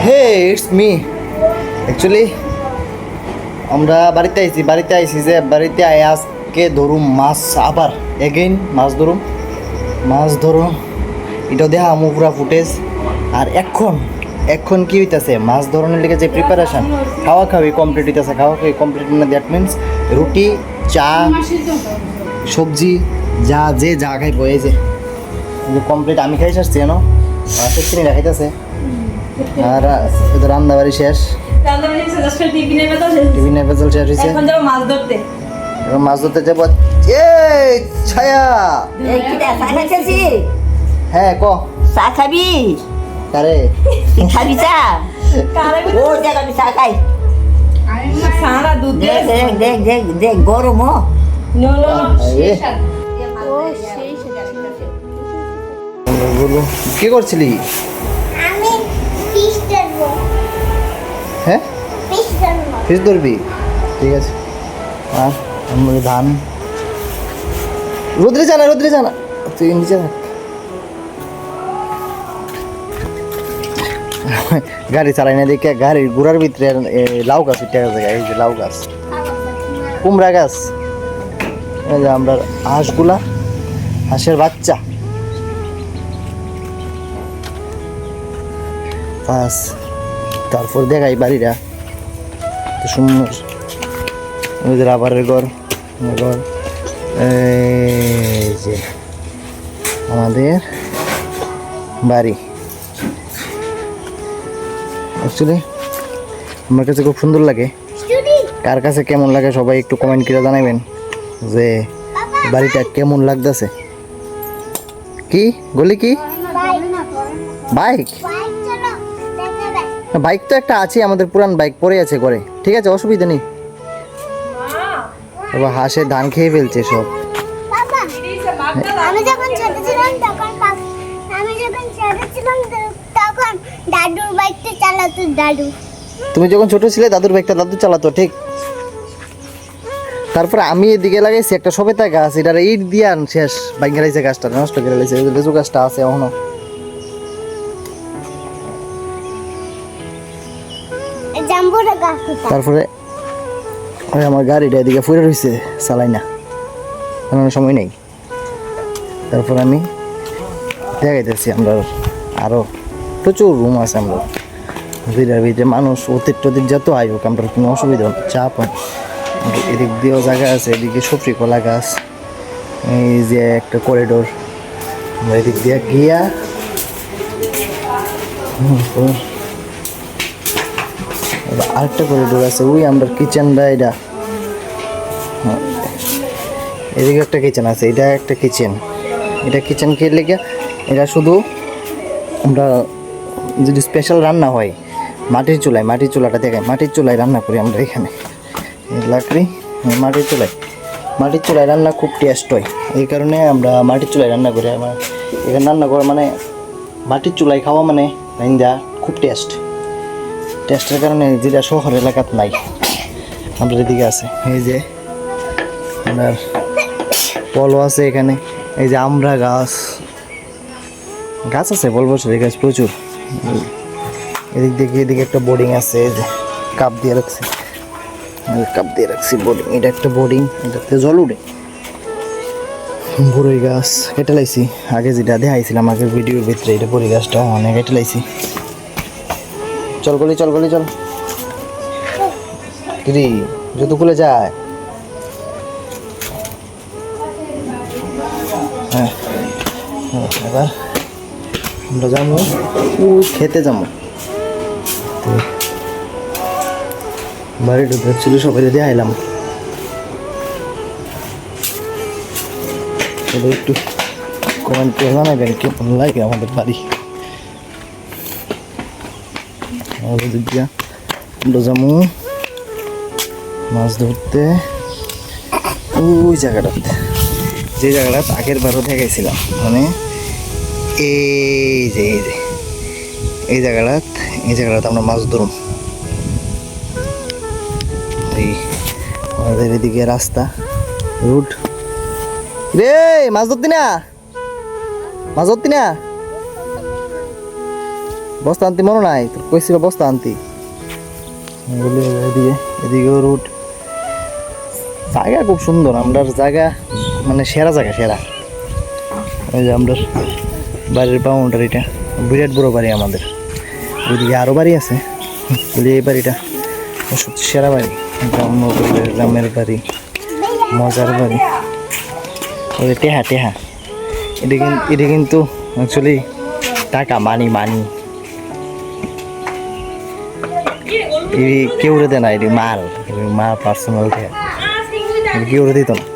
Hey it's me actually আমরা বাড়িতে আইছি যে বাড়িতে আয় আজকে ধরুম মাছ আবার এগেইন মাছ ধরুম এটা দেখা আমু পুরা ফুটেজ। আর এখন কি হইতেছে মাছ ধরনের লেগে যে প্রিপারেশন খাওয়া কমপ্লিট হইতেছে মানে দ্যাট মিনস রুটি চা সবজি যা খাইবো এই যে কমপ্লিট আমি খাই আসছি জানো চিনি রাখাইতেছে। আর রান্না বাড়ি শেষ টিফিনের বেজল শেষ হয়েছে এখন মাছ ধরতে যাবো। এই ছায়া হ্যাঁ ক চা খাবি কারে খাবি চা ও দেখ আমি চা খাই দেখ দেখ দেখ গরম ও বলো কি করছিলি? আমি ফিশ ধরবো। হ্যাঁ ফিশ ধরবো। ফিস ধরবি ঠিক আছে। আর আমরা ধান রোদ্রে জানা তুই নিচে থাক। গাড়ি চালাই না দেখে গাড়ির গোড়ার ভিতরে লাউ গাছ উঠে গেছে। এই যে লাউ গাছ কুমড়া গাছ এই যে আমরা হাঁসের বাচ্চা বাস। তারপর দেখাই বাড়িটা তো সুন্দর ওদের আবারের ঘর এই যে আমাদের বাড়ি। অ্যাকচুয়ালি আমার কাছে খুব সুন্দর লাগে। কার কাছে কেমন লাগে সবাই একটু কমেন্ট করে জানাবেন যে বাড়িটা কেমন লাগতেছে। কি বলি কি বাইক বাইক তো একটা আছে আমাদের পুরান বাইক পড়ে আছে ঘরে ঠিক আছে অসুবিধা নেই। এবার হাঁসে ধান খেয়ে ফেলছে সব। আমি যখন ছোট ছিলাম তখন দাদুর বাইকটা চালাতো দাদু। তুমি যখন ছোট ছিলে দাদুর বাইকটা দাদু চালাতো ঠিক। তারপরে আমি এদিকে লাগাইছি একটা সবেতা গাছ এটার ইট দিয়ে শেষ ভাঙে লাইছে গাছটা নষ্ট করে লাইছে। লেচু গাছটা আছে এখনো। তারপরে আমার গাড়িটা এদিকে ফুরে রয়েছে চালাই না কোনো সময় নেই। তারপর আমি দেখাইতেছি আমরা আরো প্রচুর রুম আছে। আমরা ভিতরে মানুষ অতীত যত আয়োগ আমরা কোনো অসুবিধা চাপ হয়। এদিক দিয়েও জায়গা আছে এদিকে সফরি কলা গাছ এই যে একটা করিডোর আমরা এদিক দিয়ে গিয়া আরেকটা করিডোর আছে ওই আমরা কিচেনটা এটা এদিকে একটা কিচেন আছে এটা একটা কিচেন এটা কিচেন কে লেগে এটা শুধু আমরা যদি স্পেশাল রান্না হয় মাটির চুলাটা দেখায় মাটির চুলায় রান্না করি আমরা এখানে লাকড়ি মাটির চুলায় রান্না খুব টেস্ট হয়। এই কারণে আমরা মাটির চুলায় রান্না করি। আমার এখানে রান্না করা মানে মাটির চুলায় খাওয়া মানে রান্না খুব টেস্টের কারণে যেটা শহর এলাকাত নাই আমাদের এদিকে আছে। এই যে আপনার পলো আছে এখানে এই যে আমরা গাছ আছে বল বছর গাছ প্রচুর। এদিকে একটা বোর্ডিং আছে এই যে কাপ দিয়ে রাখছি বোর্ডিং এটা একটা বোর্ডিং এটাতে জল উঠে। বড়ই গাছ কেটে লাইছি আগে যেটা দেখাইছিলাম আগের ভিডিওর ভিতরে এটা বড়ি গাছটা অনেক কেটে লাইছি। চল কিরি জুতো খুলে যায়। হ্যাঁ এবার আমরা যাবো খেতে যাবো বাড়ি ঢুকছিল সবাই দিয়ে আইলাম। একটু কমেন্ট করে জানাবেন কেমন লাগে আমাদের বাড়ি। আমরা যাবো মাছ ধরতে ওই জায়গাটাতে যে জায়গাটা আগের বারও দেখাইছিলাম মানে এই জায়গাটাতে আমরা মাছ ধরুম। এই আমাদের এদিকে রাস্তা রুট রে মাছ ধরতি না বস্তা আনতে মনে নাই তোর কইছিল বস্তা আনতি বলি এদিকে এদিকেও রুট জায়গা খুব সুন্দর আমরার জায়গা মানে সেরা জায়গা সেরা ওই যে আমরা বাড়ির বাউন্ডারিটা বিরাট বড় বাড়ি আমাদের ওইদিকে আরও বাড়ি আছে বলি এই বাড়িটা সবচেয়ে সেরা বাড়ি গ্রাম্য পরিবেশ, গ্রামের বাড়ি মজার বাড়ি ওই যে টেহা টেহা এটা কিন্তু অ্যাকচুয়ালি টাকা মানি মানি কেউ রে দেয় না এটি মাল মা পার্সোনাল টেহা কেউ রে দিত না